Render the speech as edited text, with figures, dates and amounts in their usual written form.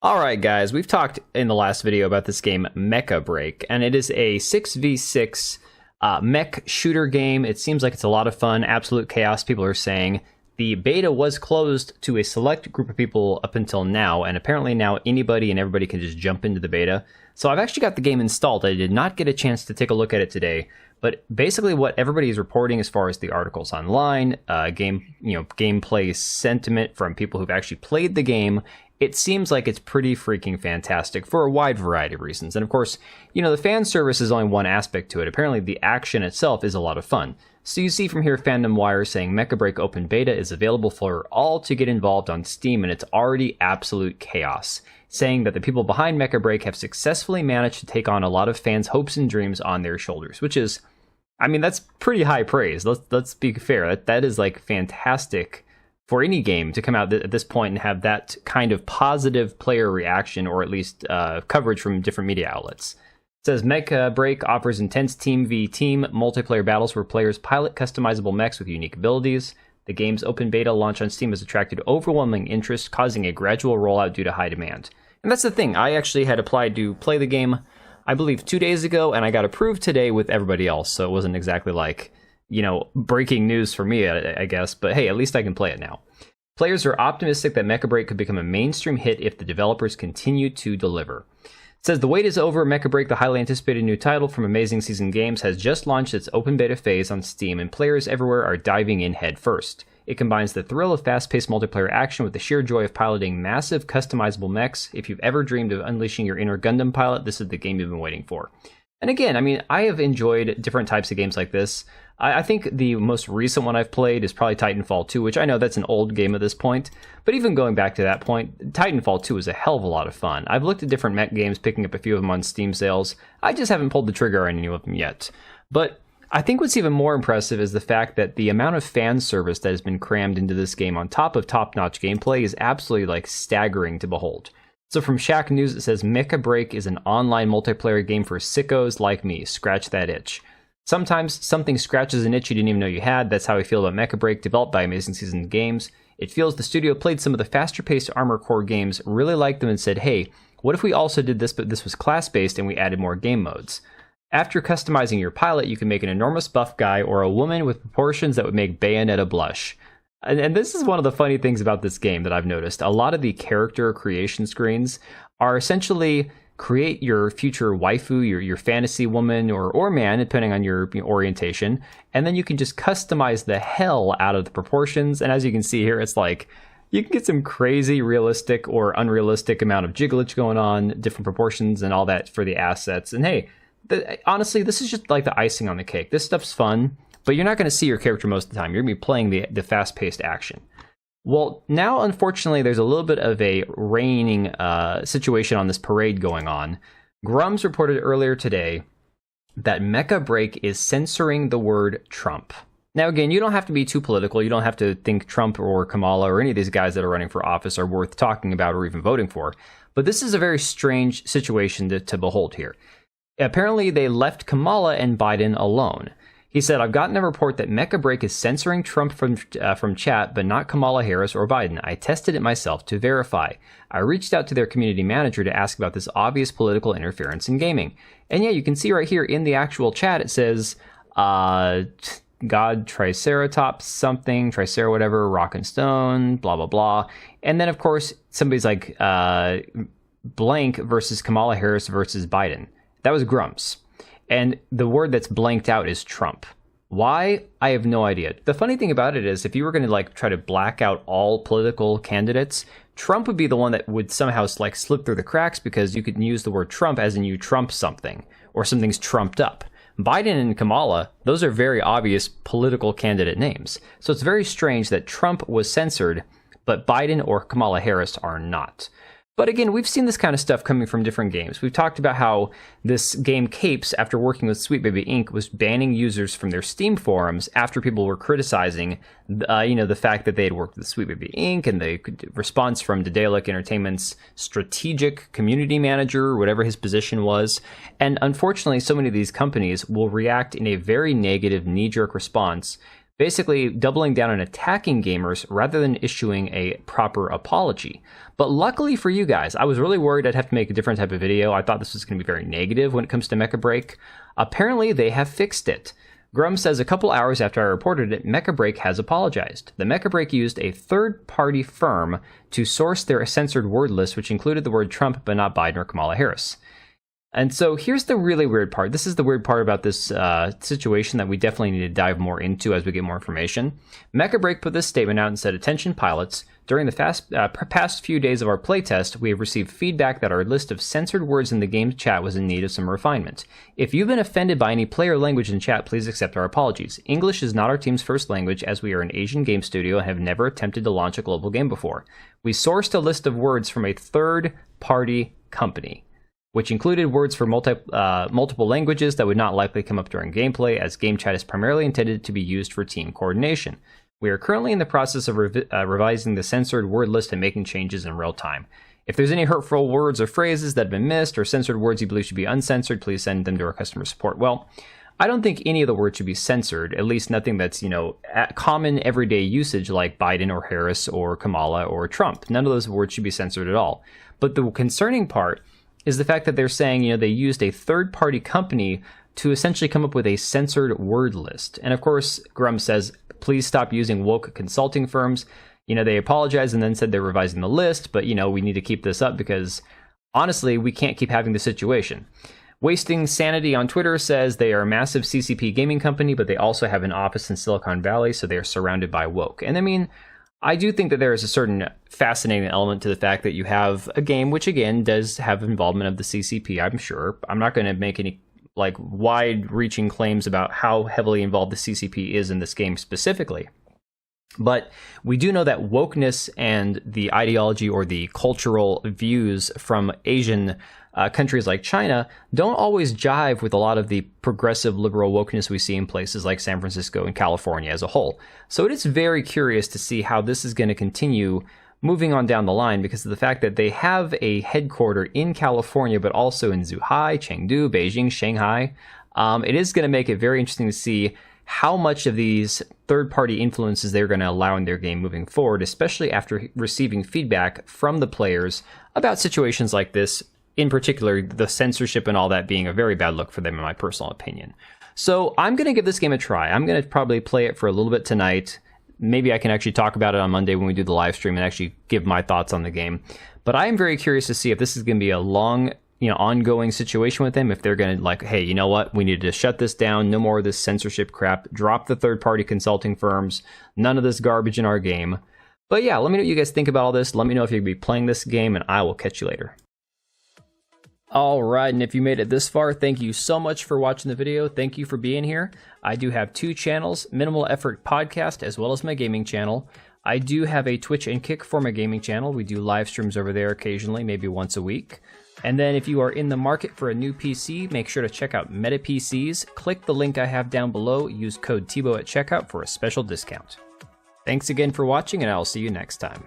Alright guys, we've talked in the last video about this game Mecha Break, and it is a 6v6 mech shooter game. It seems like it's a lot of fun, absolute chaos, people are saying. The beta was closed to a select group of people up until now, and apparently now anybody and everybody can just jump into the beta. So I've actually got the game installed. I did not get a chance to take a look at it today, but basically what everybody is reporting as far as the articles online, gameplay sentiment from people who've actually played the game, it seems like it's pretty freaking fantastic for a wide variety of reasons. And of course, the fan service is only one aspect to it. Apparently the action itself is a lot of fun. So you see from here Fandom Wire saying Mecha Break Open Beta is available for all to get involved on Steam, and it's already absolute chaos. Saying that the people behind Mecha Break have successfully managed to take on a lot of fans' hopes and dreams on their shoulders, which is, that's pretty high praise. Let's be fair. That is like fantastic for any game to come out at this point and have that kind of positive player reaction, or at least coverage from different media outlets. It says Mecha Break offers intense team v team multiplayer battles where players pilot customizable mechs with unique abilities. The game's open beta launch on Steam has attracted overwhelming interest, causing a gradual rollout due to high demand. And that's the thing, I actually had applied to play the game, I believe 2 days ago, and I got approved today with everybody else, so it wasn't exactly like, breaking news for me, I guess, but hey, at least I can play it now. Players are optimistic that Mecha Break could become a mainstream hit if the developers continue to deliver. It says the wait is over. Mecha Break, the highly anticipated new title from Amazing Season Games, has just launched its open beta phase on Steam, and players everywhere are diving in head first. It combines the thrill of fast-paced multiplayer action with the sheer joy of piloting massive customizable mechs. If you've ever dreamed of unleashing your inner Gundam pilot, this is the game you've been waiting for. And again, I have enjoyed different types of games like this. I think the most recent one I've played is probably Titanfall 2, which I know that's an old game at this point. But even going back to that point, Titanfall 2 is a hell of a lot of fun. I've looked at different mech games, picking up a few of them on Steam sales. I just haven't pulled the trigger on any of them yet. But I think what's even more impressive is the fact that the amount of fan service that has been crammed into this game on top of top-notch gameplay is absolutely staggering to behold. So from Shack News, it says Mecha Break is an online multiplayer game for sickos like me. Scratch that itch. Sometimes something scratches an itch you didn't even know you had. That's how I feel about Mecha Break, developed by Amazing Season Games. It feels the studio played some of the faster-paced Armored Core games, really liked them, and said, hey, what if we also did this, but this was class-based and we added more game modes? After customizing your pilot, you can make an enormous buff guy or a woman with proportions that would make Bayonetta blush. And this is one of the funny things about this game that I've noticed. A lot of the character creation screens are essentially create your future waifu, your fantasy woman or man, depending on your orientation, and then you can just customize the hell out of the proportions. And as you can see here, it's like you can get some crazy realistic or unrealistic amount of jigglage going on, different proportions and all that for the assets. And hey, honestly, this is just like the icing on the cake. This stuff's fun, but you're not going to see your character most of the time. You're going to be playing the fast-paced action. Well, now, unfortunately, there's a little bit of a raining situation on this parade going on. Grums reported earlier today that Mecha Break is censoring the word Trump. Now, again, you don't have to be too political. You don't have to think Trump or Kamala or any of these guys that are running for office are worth talking about or even voting for. But this is a very strange situation to behold here. Apparently, they left Kamala and Biden alone. He said, I've gotten a report that Mecha Break is censoring Trump from chat, but not Kamala Harris or Biden. I tested it myself to verify. I reached out to their community manager to ask about this obvious political interference in gaming. And yeah, you can see right here in the actual chat, it says, God, Triceratops, something, Tricera, whatever, Rock and Stone, blah, blah, blah. And then, of course, somebody's like, blank versus Kamala Harris versus Biden. That was Grumps. And the word that's blanked out is Trump. Why? I have no idea. The funny thing about it is if you were going to try to black out all political candidates, Trump would be the one that would somehow slip through the cracks, because you could use the word Trump as in you trump something or something's trumped up. Biden and Kamala, those are very obvious political candidate names. So it's very strange that Trump was censored, but Biden or Kamala Harris are not. But again, we've seen this kind of stuff coming from different games. We've talked about how this game Capes, after working with Sweet Baby Inc., was banning users from their Steam forums after people were criticizing, the fact that they had worked with Sweet Baby Inc. and the response from Daedalic Entertainment's strategic community manager, whatever his position was. And unfortunately, so many of these companies will react in a very negative, knee-jerk response basically doubling down on attacking gamers rather than issuing a proper apology. But luckily for you guys, I was really worried I'd have to make a different type of video. I thought this was going to be very negative when it comes to Mecha Break. Apparently, they have fixed it. Grum says a couple hours after I reported it, Mecha Break has apologized. The Mecha Break used a third-party firm to source their censored word list, which included the word Trump but not Biden or Kamala Harris. And so here's the really weird part. This is the weird part about this situation that we definitely need to dive more into as we get more information. Mecha Break put this statement out and said, "Attention pilots, during the past few days of our playtest, we have received feedback that our list of censored words in the game chat was in need of some refinement. If you've been offended by any player language in chat, please accept our apologies. English is not our team's first language, as we are an Asian game studio and have never attempted to launch a global game before. We sourced a list of words from a third-party company, which included words for multiple languages that would not likely come up during gameplay, as game chat is primarily intended to be used for team coordination. We are currently in the process of revising the censored word list and making changes in real time. If there's any hurtful words or phrases that have been missed, or censored words you believe should be uncensored, please send them to our customer support." Well, I don't think any of the words should be censored, at least nothing that's, common everyday usage like Biden or Harris or Kamala or Trump. None of those words should be censored at all. But the concerning part is the fact that they're saying, they used a third-party company to essentially come up with a censored word list. And of course, Grum says, please stop using woke consulting firms. They apologized and then said they're revising the list, but, we need to keep this up because, honestly, we can't keep having this situation. Wasting Sanity on Twitter says they are a massive CCP gaming company, but they also have an office in Silicon Valley, so they are surrounded by woke. And I do think that there is a certain fascinating element to the fact that you have a game which, again, does have involvement of the CCP, I'm sure. I'm not going to make any wide-reaching claims about how heavily involved the CCP is in this game specifically. But we do know that wokeness and the ideology or the cultural views from Asian countries like China don't always jive with a lot of the progressive liberal wokeness we see in places like San Francisco and California as a whole. So it is very curious to see how this is going to continue moving on down the line, because of the fact that they have a headquarter in California, but also in Zhuhai, Chengdu, Beijing, Shanghai. It is going to make it very interesting to see how much of these third-party influences they're going to allow in their game moving forward, especially after receiving feedback from the players about situations like this, in particular, the censorship and all that being a very bad look for them, in my personal opinion. So I'm going to give this game a try. I'm going to probably play it for a little bit tonight. Maybe I can actually talk about it on Monday when we do the live stream and actually give my thoughts on the game. But I am very curious to see if this is going to be a long, ongoing situation with them. If they're going to hey, you know what? We need to shut this down. No more of this censorship crap. Drop the third-party consulting firms. None of this garbage in our game. But yeah, let me know what you guys think about all this. Let me know if you're going to be playing this game, and I will catch you later. All right, and if you made it this far, thank you so much for watching the video. Thank you for being here. I do have two channels, Minimal Effort Podcast, as well as my gaming channel. I do have a Twitch and Kick for my gaming channel. We do live streams over there occasionally, maybe once a week. And then if you are in the market for a new PC, make sure to check out Meta PCs. Click the link I have down below. Use code TBO at checkout for a special discount. Thanks again for watching, and I'll see you next time.